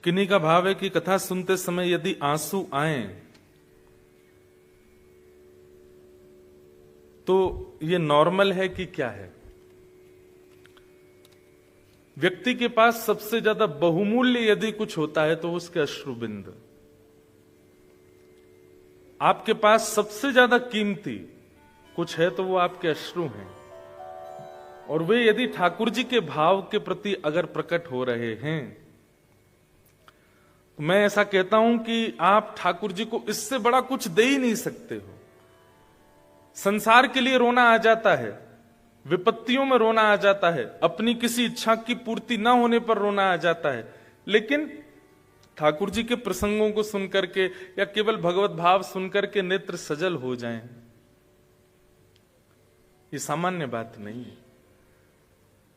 किन्हीं का भाव है कि कथा सुनते समय यदि आंसू आए तो ये नॉर्मल है कि क्या है? व्यक्ति के पास सबसे ज्यादा बहुमूल्य यदि कुछ होता है तो उसके अश्रुबिंद। आपके पास सबसे ज्यादा कीमती कुछ है तो वो आपके अश्रु हैं, और वे यदि ठाकुर जी के भाव के प्रति अगर प्रकट हो रहे हैं तो मैं ऐसा कहता हूं कि आप ठाकुर जी को इससे बड़ा कुछ दे ही नहीं सकते हो। संसार के लिए रोना आ जाता है, विपत्तियों में रोना आ जाता है, अपनी किसी इच्छा की पूर्ति ना होने पर रोना आ जाता है, लेकिन ठाकुर जी के प्रसंगों को सुनकर के या केवल भगवत भाव सुनकर के नेत्र सजल हो जाएं, ये सामान्य बात नहीं है।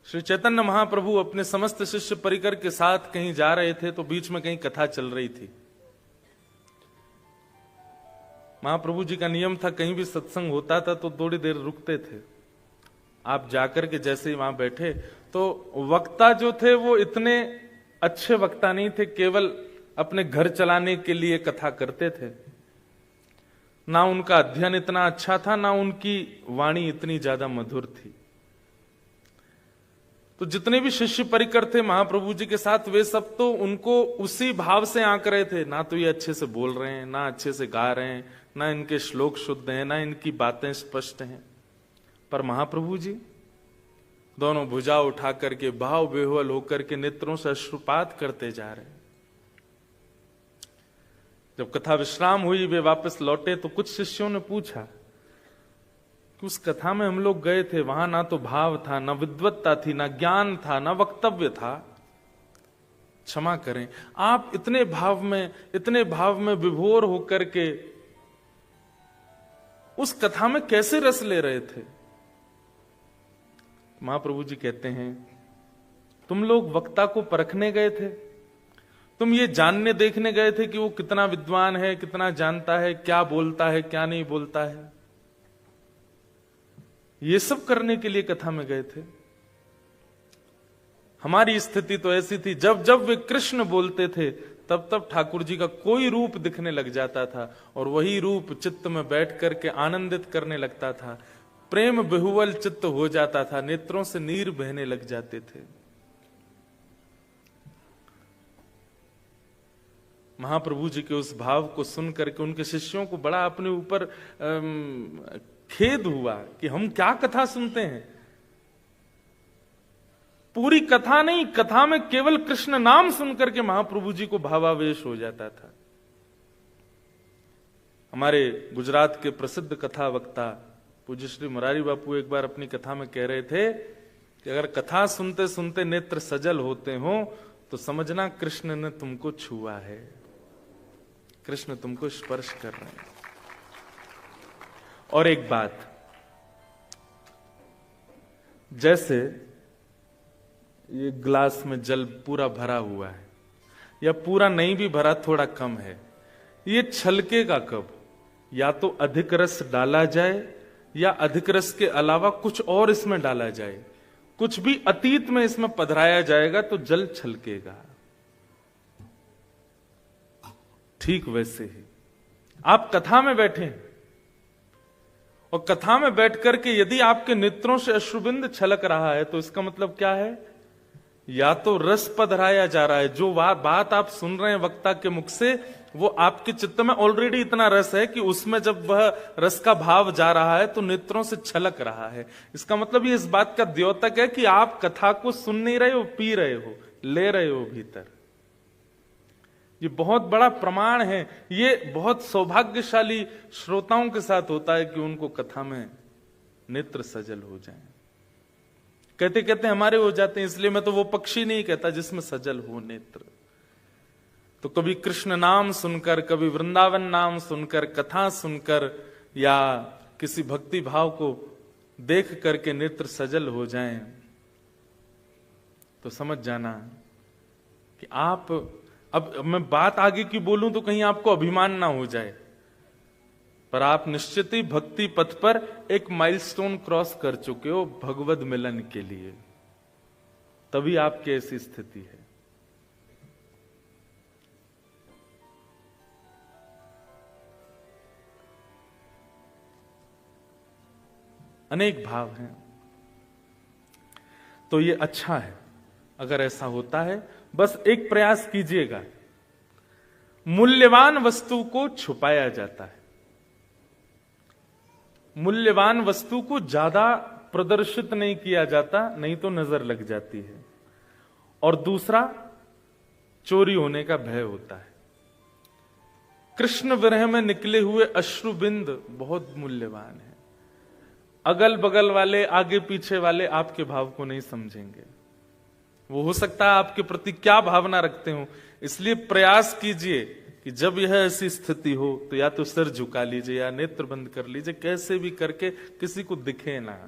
श्री चैतन्य महाप्रभु अपने समस्त शिष्य परिकर के साथ कहीं जा रहे थे तो बीच में कहीं कथा चल रही थी। महाप्रभु जी का नियम था कहीं भी सत्संग होता था तो थोड़ी देर रुकते थे। आप जाकर के जैसे ही वहां बैठे तो वक्ता जो थे वो इतने अच्छे वक्ता नहीं थे, केवल अपने घर चलाने के लिए कथा करते थे। ना उनका अध्ययन इतना अच्छा था, ना उनकी वाणी इतनी ज्यादा मधुर थी। तो जितने भी शिष्य परिकर थे महाप्रभु जी के साथ, वे सब तो उनको उसी भाव से आंक रहे थे। ना तो ये अच्छे से बोल रहे हैं, ना अच्छे से गा रहे हैं, ना इनके श्लोक शुद्ध हैं, ना इनकी बातें स्पष्ट हैं, पर महाप्रभु जी दोनों भुजा उठा करके भाव बेहुल होकर के नेत्रों से अश्रुपात करते जा रहे हैं। जब कथा विश्राम हुई, वे वापस लौटे तो कुछ शिष्यों ने पूछा कि उस कथा में हम लोग गए थे, वहां ना तो भाव था, ना विद्वत्ता थी, ना ज्ञान था, ना वक्तव्य था। क्षमा करें, आप इतने भाव में विभोर होकर के उस कथा में कैसे रस ले रहे थे? महाप्रभु जी कहते हैं, तुम लोग वक्ता को परखने गए थे, तुम ये जानने देखने गए थे कि वो कितना विद्वान है, कितना जानता है, क्या बोलता है, क्या नहीं बोलता है। ये सब करने के लिए कथा में गए थे। हमारी स्थिति तो ऐसी थी, जब जब वे कृष्ण बोलते थे तब तब ठाकुर जी का कोई रूप दिखने लग जाता था, और वही रूप चित्त में बैठ करके आनंदित करने लगता था। प्रेम बेहुवल चित्त हो जाता था, नेत्रों से नीर बहने लग जाते थे। महाप्रभु जी के उस भाव को सुन करके उनके शिष्यों को बड़ा अपने ऊपर खेद हुआ कि हम क्या कथा सुनते हैं। पूरी कथा नहीं, कथा में केवल कृष्ण नाम सुनकर के महाप्रभु जी को भावावेश हो जाता था। हमारे गुजरात के प्रसिद्ध कथा वक्ता पूज्य श्री मुरारी बापू एक बार अपनी कथा में कह रहे थे कि अगर कथा सुनते सुनते नेत्र सजल होते हो तो समझना कृष्ण ने तुमको छुआ है, कृष्ण तुमको स्पर्श कर रहे हैं। और एक बात, जैसे ये ग्लास में जल पूरा भरा हुआ है या पूरा नहीं भी भरा, थोड़ा कम है, ये छलकेगा कब? या तो अधिक रस डाला जाए या अधिक रस के अलावा कुछ और इसमें डाला जाए। कुछ भी अतीत में इसमें पधराया जाएगा तो जल छलकेगा। ठीक वैसे ही आप कथा में बैठे और कथा में बैठ करके यदि आपके नेत्रों से अश्रुबिंद छलक रहा है तो इसका मतलब क्या है? या तो रस पधराया जा रहा है, जो बात आप सुन रहे हैं वक्ता के मुख से, वो आपके चित्त में ऑलरेडी इतना रस है कि उसमें जब वह रस का भाव जा रहा है तो नेत्रों से छलक रहा है। इसका मतलब ये इस बात का द्योतक है कि आप कथा को सुन नहीं रहे हो, पी रहे हो, ले रहे हो भीतर। ये बहुत बड़ा प्रमाण है। ये बहुत सौभाग्यशाली श्रोताओं के साथ होता है कि उनको कथा में नेत्र सजल हो जाएं। कहते कहते हमारे हो जाते हैं, इसलिए मैं तो वो पक्षी नहीं कहता जिसमें सजल हो नेत्र। तो कभी कृष्ण नाम सुनकर, कभी वृंदावन नाम सुनकर, कथा सुनकर या किसी भक्ति भाव को देख करके नेत्र सजल हो जाएं तो समझ जाना कि आप, अब मैं बात आगे की बोलूं तो कहीं आपको अभिमान ना हो जाए, पर आप निश्चित ही भक्ति पथ पर एक माइलस्टोन क्रॉस कर चुके हो भगवद मिलन के लिए, तभी आपकी ऐसी स्थिति है। अनेक भाव हैं। तो ये अच्छा है अगर ऐसा होता है। बस एक प्रयास कीजिएगा, मूल्यवान वस्तु को छुपाया जाता है, मूल्यवान वस्तु को ज्यादा प्रदर्शित नहीं किया जाता, नहीं तो नजर लग जाती है। और दूसरा, चोरी होने का भय होता है। कृष्ण विरह में निकले हुए अश्रुबिंद बहुत मूल्यवान है। अगल बगल वाले, आगे पीछे वाले आपके भाव को नहीं समझेंगे। वो हो सकता है आपके प्रति क्या भावना रखते हो। इसलिए प्रयास कीजिए कि जब यह ऐसी स्थिति हो तो या तो सिर झुका लीजिए या नेत्र बंद कर लीजिए, कैसे भी करके किसी को दिखे ना।